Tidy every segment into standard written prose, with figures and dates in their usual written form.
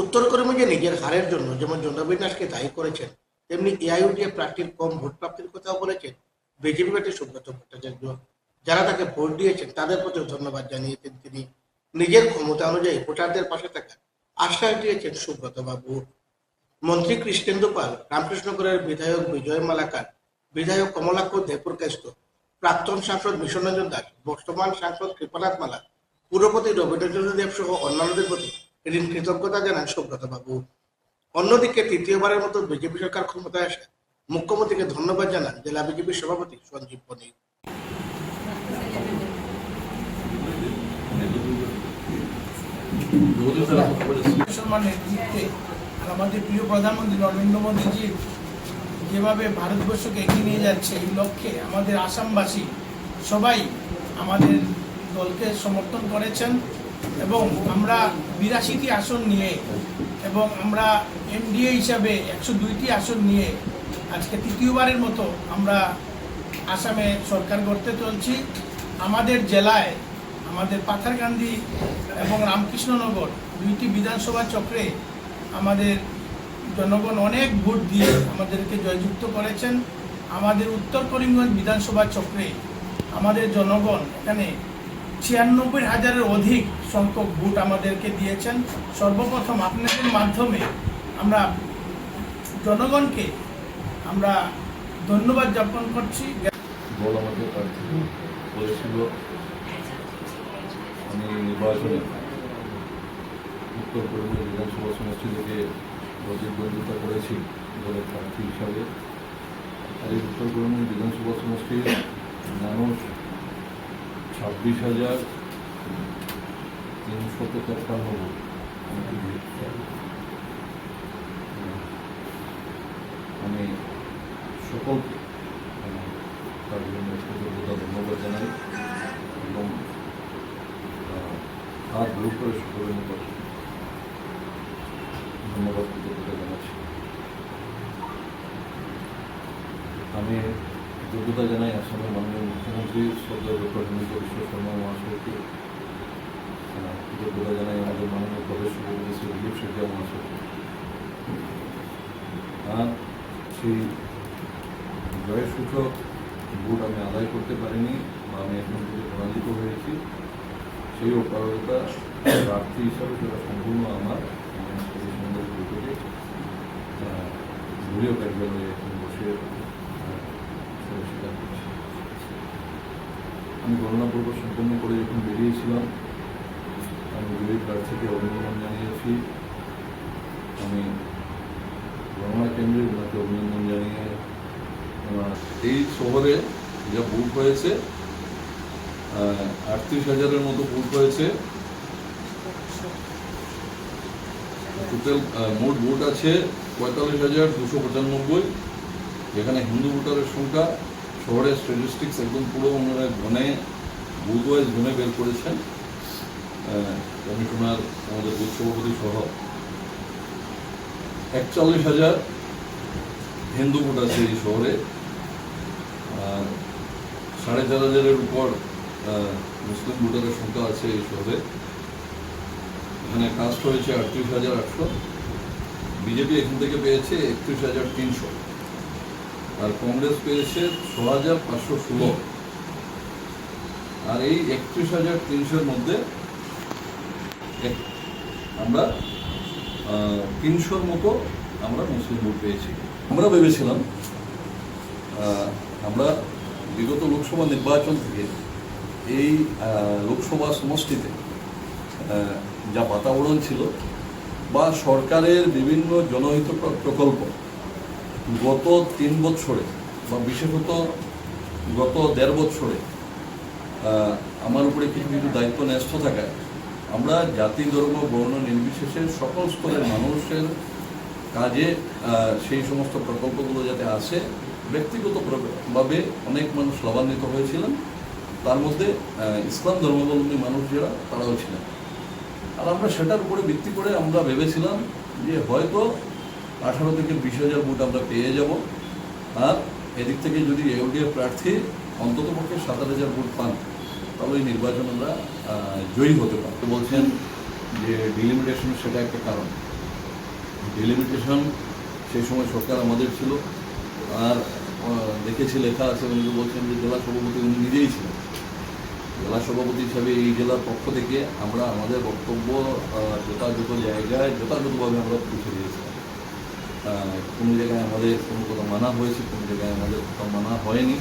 উত্তরকর্মীকে নিজের হারের জন্য যেমন জনবিন্যাসকে দায়ী করেছেন, তেমনি এআইইউডিএফ প্রার্থীর কম ভোট প্রাপ্তির কথাও বলেছেন বিজেপি প্রার্থী সুব্রত ভট্টাচার্য। যারা তাকে ভোট দিয়েছেন তাদের প্রতি ধন্যবাদ জানিয়েছেন তিনি। নিজের ক্ষমতা অনুযায়ী ভোটারদের পাশে থাকার আশ্বাস দিয়েছেন সুব্রত বাবু। মন্ত্রী কৃষ্ণেন্দু পাল, রামকৃষ্ণপুরের বিধায়ক বিজয় মালাকার, বিধায়ক কমলাক্ষ দেবপুরকাস্ত, প্রাক্তন সাংসদ মিশনরঞ্জন দাস, বর্তমান সাংসদ কৃপানাথ মালা, পুরপতি রবীন্দ্রচন্দ্র দেব সহ অন্যান্যদের প্রতি এদিন কৃতজ্ঞতা জানান সুব্রত বাবু। অন্যদিকে তৃতীয়বারের মতো বিজেপি সরকার ক্ষমতায় আসে মুখ্যমন্ত্রীকে ধন্যবাদ জানান জেলা বিজেপির সভাপতি সঞ্জীব বণিক। নেতৃত্বে আর আমাদের প্রিয় প্রধানমন্ত্রী নরেন্দ্র মোদীজি যেভাবে ভারতবর্ষকে এগিয়ে নিয়ে যাচ্ছে এই লক্ষ্যে আমাদের আসামবাসী সবাই আমাদের দলকে সমর্থন করেছেন এবং আমরা 82টি আসন নিয়ে এবং আমরা এনডিএ হিসাবে 102টি আসন নিয়ে আজকে তৃতীয়বারের মতো আমরা আসামে সরকার গড়তে চলছি। আমাদের জেলায় আমাদের পাথারকান্দি এবং রামকৃষ্ণনগর দুইটি বিধানসভা চক্রে আমাদের জনগণ অনেক ভোট দিয়ে আমাদেরকে জয়যুক্ত করেছেন। আমাদের উত্তর করিমগঞ্জ বিধানসভা চক্রে আমাদের জনগণ এখানে 96,000-এর অধিক সংখ্যক ভোট আমাদেরকে দিয়েছেন। সর্বপ্রথম আপনাদের মাধ্যমে আমরা জনগণকে আমরা ধন্যবাদ জ্ঞাপন করছি। আমাদের প্রার্থী বলেছিল আমি নির্বাচনে উত্তর করিমগঞ্জ বিধানসভা সমষ্টি থেকে প্রতিদ্বন্দ্বিতা করেছি দলের প্রার্থী হিসাবে। আর এই উত্তর করিমগঞ্জ বিধানসভা সমষ্টির মানুষ 26,353 ভোট আমাকে দিয়েছে। আমি সকলকে তার জন্য কৃতজ্ঞতা ধন্যবাদ জানাই এবং হাত ভোট করে সকলের নিকট ধন্যবাদ কৃতজ্ঞতা জানাচ্ছি। আমি কৃতজ্ঞতা জানাই আসামের মাননীয় মুখ্যমন্ত্রী শ্রদ্ধেয় ডক্টর হিমন্ত বিশ্ব শর্মা মহাশয়কে। কৃতজ্ঞতা জানাই আমাদের মাননীয় প্রদেশ সভাপতি শ্রী দিলীপ শেঠিয়া মহাশয়কে। আর সেই জয়ের সূচক ভোট আমি আদায় করতে পারিনি বা আমি এখন থেকে পরাজিত হয়েছি, সেই অপারগতা প্রার্থী হিসাবে সেটা সম্পূর্ণ আমার বৈঠকে দলীয় কার্যালয়ে এখন বসে স্বীকার করছি। আমি গণনা পর্ব সম্পন্ন করে যখন বেরিয়েছিলাম আমি বিজয়ী প্রার্থীকে অভিনন্দন জানিয়েছি। আমি গণনা কেন্দ্রে ওনাকে অভিনন্দন জানিয়ে এই শহরে যা ভোট হয়েছে 38,000-এর মতো ভোট হয়েছে। টোটাল মোট ভোট আছে 45,295। যেখানে হিন্দু ভোটারের সংখ্যা শহরের স্ট্যাটিস্টিক্স একদম পুরো ওনারা ঘনে বুথ ওয়াইজ ঘনে বের করেছেন কমিশনার আমাদের বুথ সভাপতি সহ। 41,000 হিন্দু ভোট আছে এই শহরে, আর 4,500-এর উপর মুসলিম ভোটারের সংখ্যা আছে এই শহরে। এখানে কাস্ট হয়েছে 38,800। বিজেপি এখান থেকে পেয়েছে 31,300 আর কংগ্রেস পেয়েছে 6,516। আর এই 31,300-এর মধ্যে আমরা 300-র মতো আমরা মুসলিম ভোট পেয়েছি। আমরা ভেবেছিলাম আমরা বিগত লোকসভা নির্বাচন থেকে এই লোকসভা সমষ্টিতে যা বাতাবরণ ছিল বা সরকারের বিভিন্ন জনহিত প্রকল্প গত 3 বছরে বা বিশেষত গত 1.5 বছরে আমার উপরে কিছু কিছু দায়িত্ব ন্যস্ত থাকায় আমরা জাতি ধর্ম বর্ণ নির্বিশেষে সকল স্তরের মানুষের কাজে সেই সমস্ত প্রকল্পগুলো যাতে আসে ব্যক্তিগতভাবে অনেক মানুষ লাভান্বিত হয়েছিলেন। তার মধ্যে ইসলাম ধর্মাবলম্বী মানুষ যারা তারাও ছিলেন। আর আমরা সেটার উপরে ভিত্তি করে আমরা ভেবেছিলাম যে হয়তো 18 থেকে 20,000 ভোট আমরা পেয়ে যাব। আর এদিক থেকে যদি ইউডিএফ প্রার্থী অন্ততপক্ষে 7,000 ভোট পান তাহলে এই নির্বাচন আমরা জয়ী হতে পারি। বলছেন যে ডিলিমিটেশন সেটা একটা কারণ, ডিলিমিটেশন সেই সময় সরকার আমাদের ছিল, আর দেখেছি লেখা আছে, উনি বলছেন যে জেলা সভাপতি উনি নিজেই ছিলেন। জেলা সভাপতি হিসাবে এই জেলার পক্ষ থেকে আমরা আমাদের বক্তব্য যথাযথ জায়গায় যথাযথভাবে আমরা পৌঁছে দিয়েছিলাম। কোনো জায়গায় আমাদের কোনো কথা মানা হয়েছে, কোনো জায়গায় আমাদের কথা মানা হয়নি,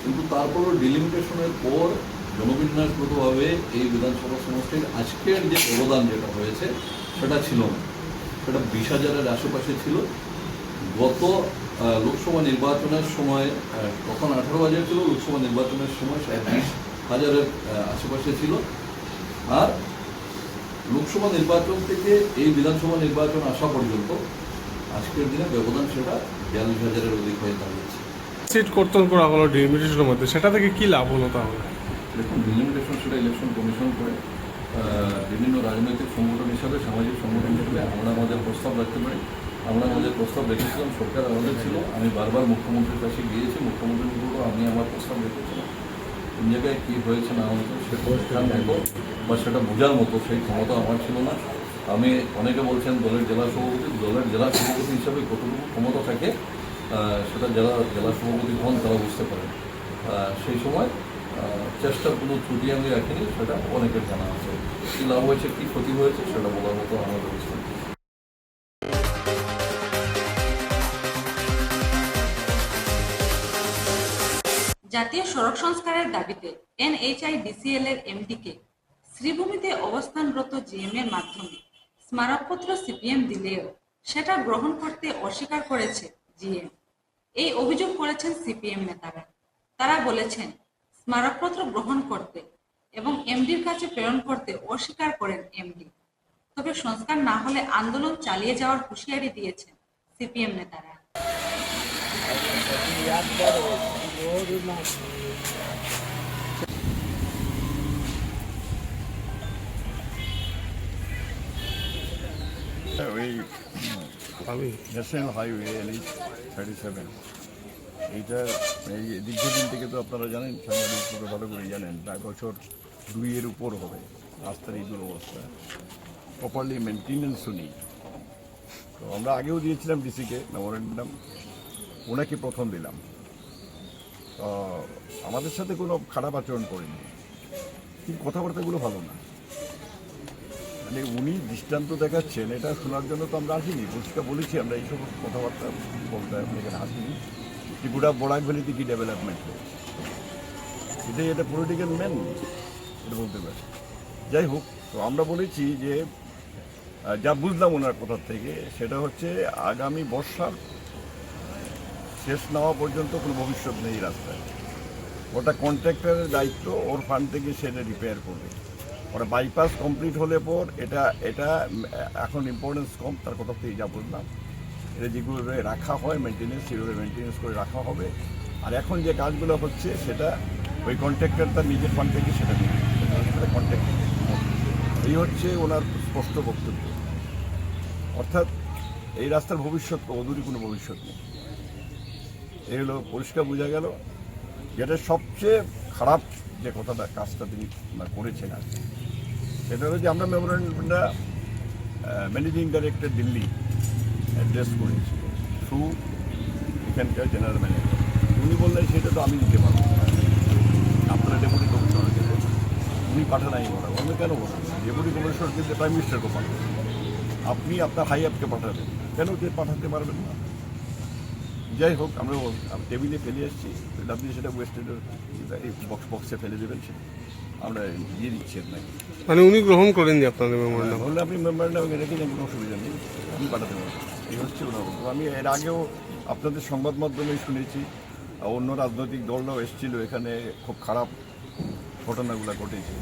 কিন্তু তারপরও ডিলিমিটেশনের পর জনবিন্যাসগতভাবে এই বিধানসভা সমষ্টির আজকের যে অবদান যেটা হয়েছে সেটা ছিল না, সেটা 20,000-এর আশেপাশে ছিল। গত লোকসভা নির্বাচনের সময় তখন 18,000 ছিল, লোকসভা নির্বাচনের সময় 20,000-এর আশেপাশে ছিল। আর লোকসভা নির্বাচন থেকে এই বিধানসভা নির্বাচন আসা পর্যন্ত আজকের দিনে ব্যবধান সেটা 42,000-এর অধিক হয়ে দাঁড়িয়েছে। সিট কর্তন করা হলো ডিলিমিটেশনের মধ্যে, সেটা থেকে কি লাভ হলো তাহলে? দেখুন, ডিলিমিটেশন সেটা ইলেকশন কমিশন করে। বিভিন্ন রাজনৈতিক সংগঠন হিসাবে, সামাজিক সংগঠন হিসাবে আমরা আমাদের প্রস্তাব রাখতে পারি। আমরা আমাদের প্রস্তাব রেখেছিলাম, সরকার আমাদের ছিল। আমি বারবার মুখ্যমন্ত্রীর কাছে গিয়েছি, মুখ্যমন্ত্রীর উপরও আমি আমার প্রস্তাব রেখেছিলাম। কোন জায়গায় কী হয়েছে না হয়েছে সেটা খেয়াল মতো বা সেটা বোঝার মতো সেই ক্ষমতা আমার ছিল না। আমি, অনেকে বলছেন দলের জেলা সভাপতি হিসাবে কতটুকু ক্ষমতা থাকে সেটা জেলা সভাপতি হন তারা বুঝতে পারেন। সেই সময় চেষ্টার কোনো ত্রুটি আমি রাখিনি, সেটা অনেকের জানা আছে। কী লাভ হয়েছে, কী ক্ষতি হয়েছে সেটা বলার মতো আমার অবস্থা নেই। জাতীয় সড়ক সংস্কারের দাবিতে NHIDCL এর এমডিকে শ্রীভূমিতে অবস্থানরত জিএম এর মাধ্যমে স্মারকপত্র সিপিএম দিলেও সেটা গ্রহণ করতে অস্বীকার করেছে জিএম। এই অভিযোগ করেছেন সিপিএম নেতারা। তারা বলেছেন স্মারকপত্র গ্রহণ করতে এবং এমডির কাছে প্রেরণ করতে অস্বীকার করেন এমডি। তবে সংস্কার না হলে আন্দোলন চালিয়ে যাওয়ার হুঁশিয়ারি দিয়েছেন সিপিএম নেতারা। ওই ন্যাশনাল হাইওয়ে NH-37 এইটা এই দীর্ঘদিন থেকে তো আপনারা জানেন, সাংবাদিক ভালো করে জানেন, প্রায় বছর 2-এর উপর হবে রাস্তার এই দুরবস্থা, প্রপারলি মেনটেন্যান্সও নেই। তো আমরা আগেও দিয়েছিলাম ডিসিকে মেমোরেন্ডাম, ওনাকে প্রথম দিলাম। তো আমাদের সাথে কোনো খারাপ আচরণ করেনি, কিন্তু কথাবার্তাগুলো ভালো না। মানে উনি দৃষ্টান্ত দেখাচ্ছেন, এটা শোনার জন্য তো আমরা আসিনি। পরিষ্কার বলেছি আমরা এইসব কথাবার্তা বলতে এখানে আসিনি। ত্রিপুরা বরাক ভ্যালিতে কি ডেভেলপমেন্ট হয়েছে এটাই, এটা পলিটিক্যাল ম্যান এটা বলতে পারে। যাই হোক, তো আমরা বলেছি যে যা বুঝলাম ওনার কথা থেকে সেটা হচ্ছে আগামী বর্ষার শেষ না হওয়া পর্যন্ত কোনো ভবিষ্যৎ নেই রাস্তায়। ওটা কন্ট্রাক্টরের দায়িত্ব, ওর ফান্ড থেকে সেটা রিপেয়ার করবে। ওরা বাইপাস কমপ্লিট হলে পর এটা এখন ইম্পর্টেন্স কম, তার কথা থেকে যা বুঝলাম। এটা যেগুলো রাখা হয় মেনটেন্যান্স, সেগুলো মেনটেন্যান্স করে রাখা হবে। আর এখন যে কাজগুলো হচ্ছে সেটা ওই কন্ট্রাক্টর তার নিজের ফান্ড থেকে সেটা নেবে, কন্ট্রাক্টর। এই হচ্ছে ওনার স্পষ্ট বক্তব্য। অর্থাৎ এই রাস্তার ভবিষ্যৎ অদূরই কোনো ভবিষ্যৎ নেই। এই হলো পরিষ্কার বোঝা গেল। যেটা সবচেয়ে খারাপ যে কথাটা, কাজটা তিনি করেছেন আর কি, সেটা হলো যে আমরা মেমোরেন্ডামটা ম্যানেজিং ডাইরেক্টর দিল্লি অ্যাড্রেস করেছি থ্রু এখানকার জেনারেল ম্যানেজার। উনি বললেন সেটা তো আমি দিতে পারবো, আপনারা ডেপুটি কমিশনারকে উনি পাঠান, আমি বলা বলবে কেন বলেন ডেপুটি কমিশনার কিন্তু প্রাইম মিনিস্টারকে পাঠাবেন, আপনি আপনার হাই আপকে পাঠাবেন, কেন যে পাঠাতে পারবেন না? যাই হোক, আমরা টেবিলে ফেলে আসছি, আপনি সেটা ওয়েস্টেডের বক্সে ফেলে দেবেন, সেটা আমরা দিয়ে দিচ্ছি আপনাকে। মানে উনি গ্রহণ করেননি আপনাদের মেমোরেন্ডাম? বললে আপনি মেমোরেন্ডাম রেখে যান, কোনো অসুবিধা নেই, আমি পাঠাতে পারবো। এই হচ্ছে ওনার। আমি এর আগেও আপনাদের সংবাদ মাধ্যমে শুনেছি অন্য রাজনৈতিক দলরাও এসেছিল এখানে, খুব খারাপ ঘটনাগুলো ঘটেছে।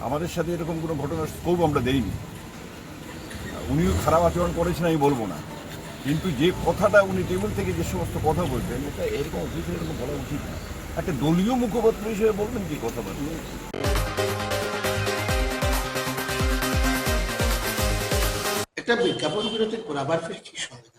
আমাদের সাথে এরকম কোনো ঘটনার স্কোপ আমরা দেইনি। উনিও খারাপ আচরণ করেছেন আমি বলবো না, কিন্তু যে কথাটা উনি টেবিল থেকে যে সমস্ত কথা বলবেন, এটা এরকম অফিসে এরকম বলা উচিত না। একটা দলীয় মুখপাত্র হিসেবে বলবেন কি কথাবার্তা? একটা বিজ্ঞাপন বিরতির পর আবার ফিরছি সঙ্গে।